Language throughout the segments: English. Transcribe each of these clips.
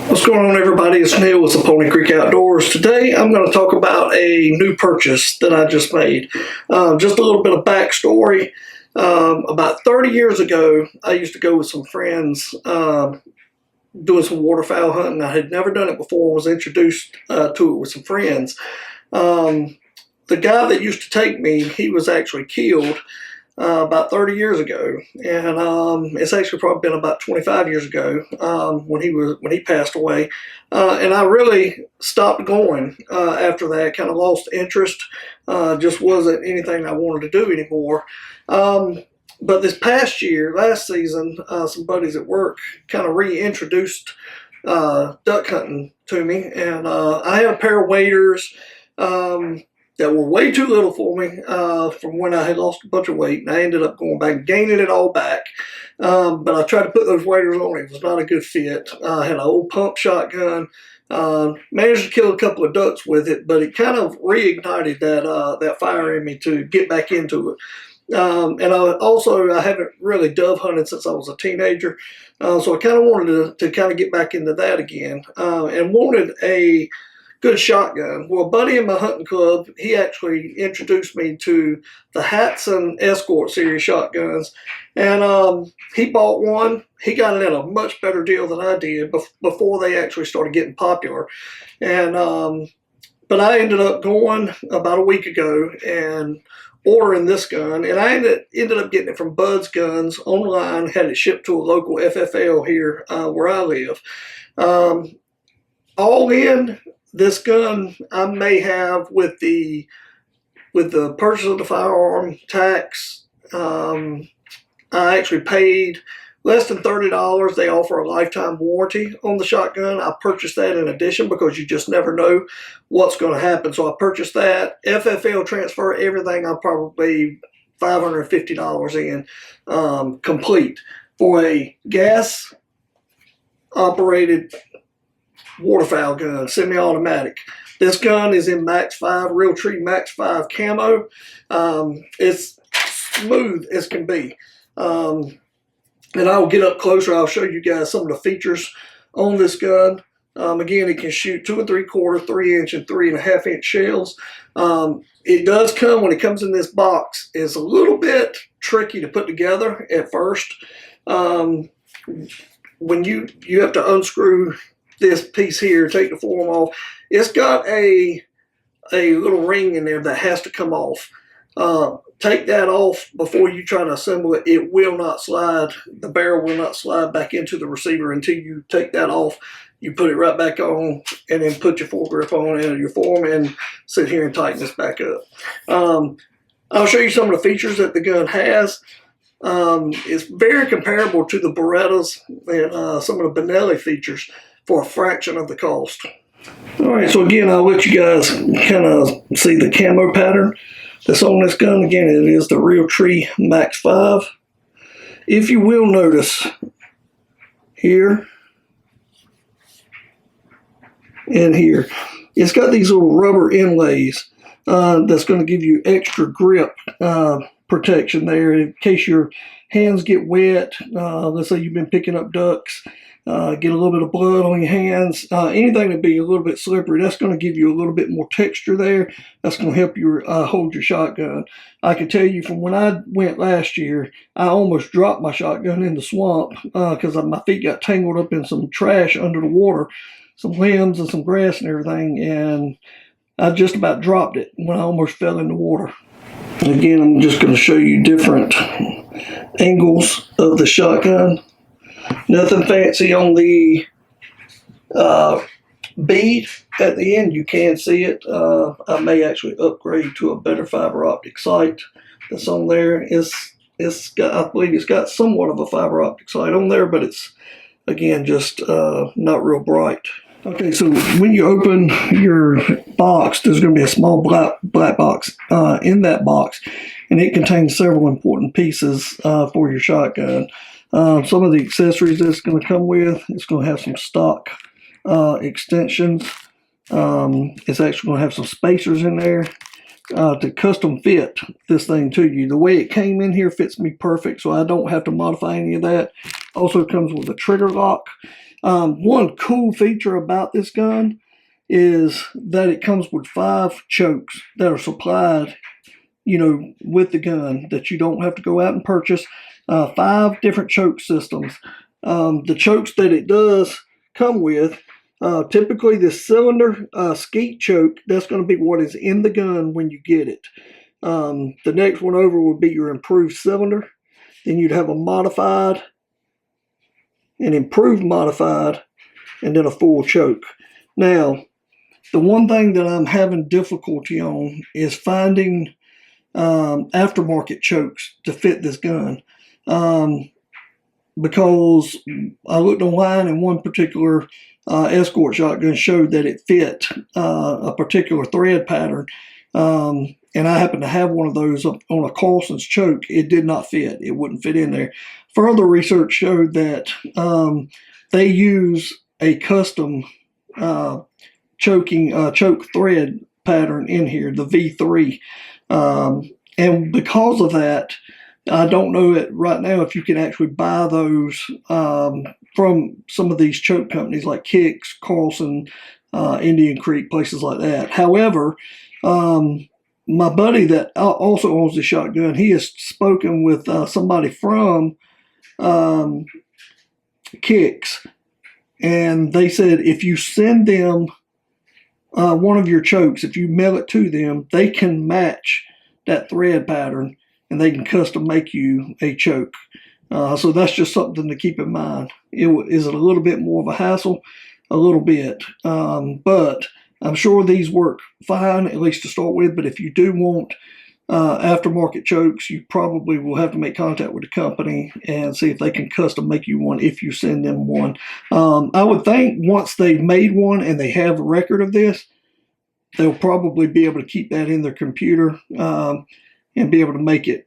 What's going on, everybody? It's Neil with the Pony Creek Outdoors. Today I'm going to talk about a new purchase that I just made. Just a little bit of backstory. About 30 years ago, I used to go with some friends doing some waterfowl hunting. I had never done it before. I was introduced to it with some friends. The guy that used to take me, he was actually killed about 30 years ago, and it's actually probably been about 25 years ago when he passed away. And I really stopped going after that. Kind of lost interest. Just wasn't anything I wanted to do anymore. But this past year, last season, some buddies at work kind of reintroduced duck hunting to me, and I had a pair of waders that were way too little for me from when I had lost a bunch of weight, and I ended up going back, gaining it all back. But I tried to put those waders on. It was not a good fit. I had an old pump shotgun. Managed to kill a couple of ducks with it, but it kind of reignited that fire in me to get back into it. And I haven't really dove hunted since I was a teenager, so I kind of wanted to kind of get back into that again, and wanted a good shotgun. Well, a buddy in my hunting club, he actually introduced me to the Hatsan Escort series shotguns, and he bought one. He got it at a much better deal than I did before they actually started getting popular. And but I ended up going about a week ago and ordering this gun, and I ended up getting it from Bud's Guns online, had it shipped to a local FFL here where I live. All in, this gun I may have with the purchase of the firearm, tax. I actually paid less than $30. They offer a lifetime warranty on the shotgun. I purchased that in addition because you just never know what's going to happen. So I purchased that. FFL transfer, everything, I'm probably $550 in complete for a gas operated waterfowl gun, semi-automatic. This gun is in Max 5, Realtree Max 5 camo. It's smooth as can be. And I'll get up closer. I'll show you guys some of the features on this gun. Again, it can shoot 2 3/4, 3 inch, and 3.5 inch shells. It does come, when it comes in this box, it's a little bit tricky to put together at first. When you have to unscrew this piece here, take the form off. It's got a little ring in there that has to come off. Take that off before you try to assemble it. It will not slide. The barrel will not slide back into the receiver until you take that off. You put it right back on, and then put your foregrip on and your form, and sit here and tighten this back up. I'll show you some of the features that the gun has. It's very comparable to the Berettas and some of the Benelli features for a fraction of the cost. All right, so again, I'll let you guys kind of see the camo pattern that's on this gun. Again, it is the Realtree Max 5. If you will notice here and here, it's got these little rubber inlays that's going to give you extra grip protection there in case your hands get wet. Let's say you've been picking up ducks, get a little bit of blood on your hands, anything to be a little bit slippery. That's going to give you a little bit more texture there. That's going to help you hold your shotgun. I can tell you from when I went last year, I almost dropped my shotgun in the swamp because my feet got tangled up in some trash under the water, some limbs and some grass and everything, and I just about dropped it when I almost fell in the water. Again, I'm just going to show you different angles of the shotgun. Nothing fancy on the bead at the end. You can see it. I may actually upgrade to a better fiber optic sight that's on there. It's got, I believe it's got somewhat of a fiber optic sight on there, but it's, again, just not real bright. Okay, so when you open your box, there's going to be a small black box in that box, and it contains several important pieces for your shotgun. Some of the accessories that it's going to come with, it's going to have some stock extensions. It's actually going to have some spacers in there to custom fit this thing to you. The way it came in here fits me perfect, so I don't have to modify any of that. Also comes with a trigger lock. One cool feature about this gun is that it comes with 5 chokes that are supplied, with the gun, that you don't have to go out and purchase. 5 different choke systems. The chokes that it does come with, typically the cylinder skeet choke, that's going to be what is in the gun when you get it. The next one over would be your improved cylinder. Then you'd have a modified, an improved modified, and then a full choke. Now, the one thing that I'm having difficulty on is finding aftermarket chokes to fit this gun. Because I looked online and one particular Escort shotgun showed that it fit a particular thread pattern. And I happened to have one of those on a Carlson's choke. It did not fit. It wouldn't fit in there. Further research showed that they use a custom choke thread pattern in here, the V3. And because of that, I don't know it right now if you can actually buy those from some of these choke companies like Kicks, Carlson, Indian Creek, places like that. However, my buddy that also owns the shotgun, he has spoken with somebody from Kicks, and they said if you send them one of your chokes, if you mail it to them, they can match that thread pattern and they can custom make you a choke. So that's just something to keep in mind. Is it a little bit more of a hassle? A little bit, but I'm sure these work fine, at least to start with. But if you do want aftermarket chokes, you probably will have to make contact with the company and see if they can custom make you one if you send them one. I would think once they've made one and they have a record of this, they'll probably be able to keep that in their computer and be able to make it,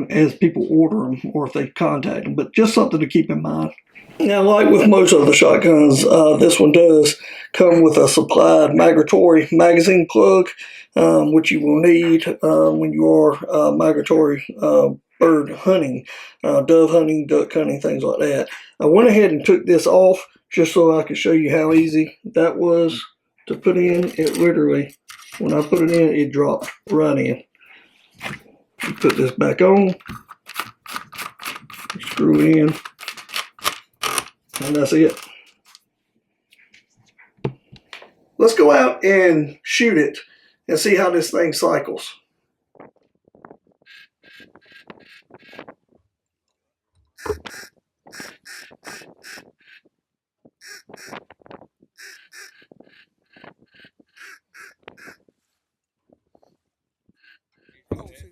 as people order them or if they contact them. But just something to keep in mind. Now, like with most of the shotguns, this one does come with a supplied migratory magazine plug, which you will need when you are migratory bird hunting, dove hunting, duck hunting, things like that. I went ahead and took this off just so I could show you how easy that was to put in. It literally, when I put it in, it dropped right in. You put this back on, screw it in, and that's it. Let's go out and shoot it and see how this thing cycles.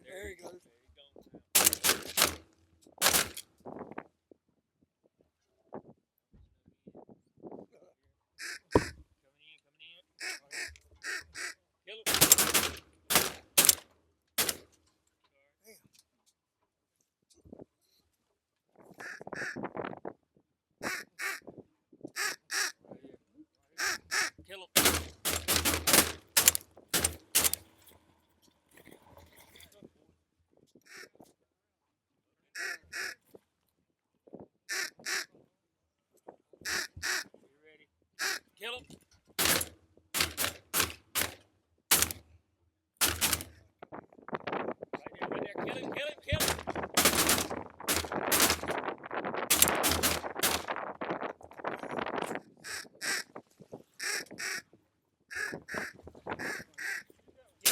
There he goes. Kill him. Kill him. Right there, kill him, kill him, kill him.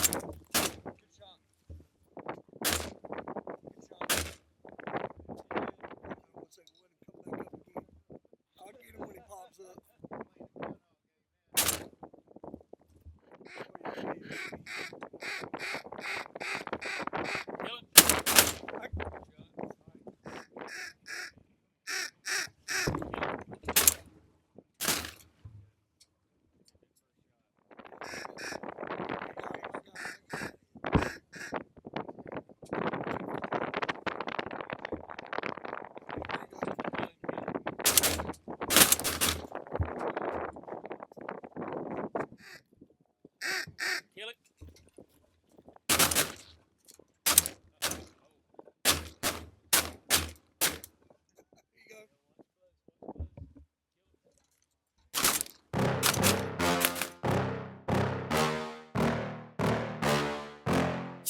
Good shot. Good shot. One second, let him come back up again. I'll get him when he pops up. Kill it.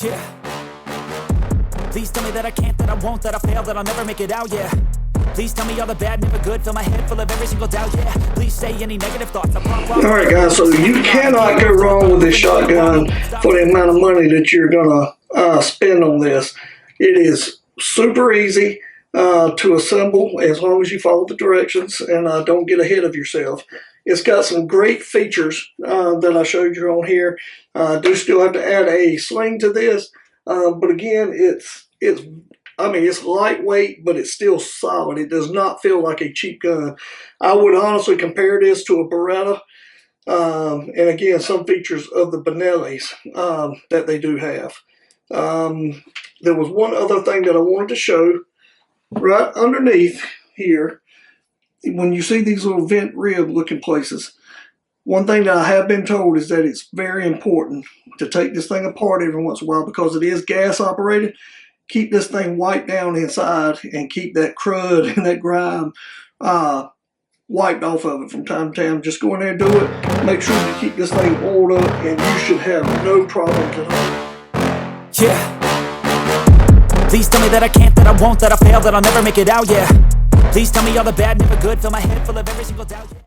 Yeah. Please tell me that I can't, that I won't, that I fail, that I'll never make it out, yeah. Please tell me all the bad, never good, fill my head full of every single doubt, yeah. Please say any negative thoughts. Alright guys, so you cannot go wrong with this shotgun for the amount of money that you're gonna spend on this. It is super easy to assemble as long as you follow the directions and don't get ahead of yourself. It's got some great features that I showed you on here. I do still have to add a sling to this, but again, it's lightweight, but it's still solid. It does not feel like a cheap gun. I would honestly compare this to a Beretta, and again, some features of the Benellis that they do have. There was one other thing that I wanted to show right underneath here. When you see these little vent rib looking places, one thing that I have been told is that it's very important to take this thing apart every once in a while because it is gas operated. Keep this thing wiped down inside and keep that crud and that grime wiped off of it from time to time. Just go in there and do it. Make sure you keep this thing oiled up and you should have no problems at all. Yeah. Please tell me that I can't, that I won't, that I fail, that I'll never make it out, yeah. Please tell me all the bad, never good, fill my head full of every single doubt.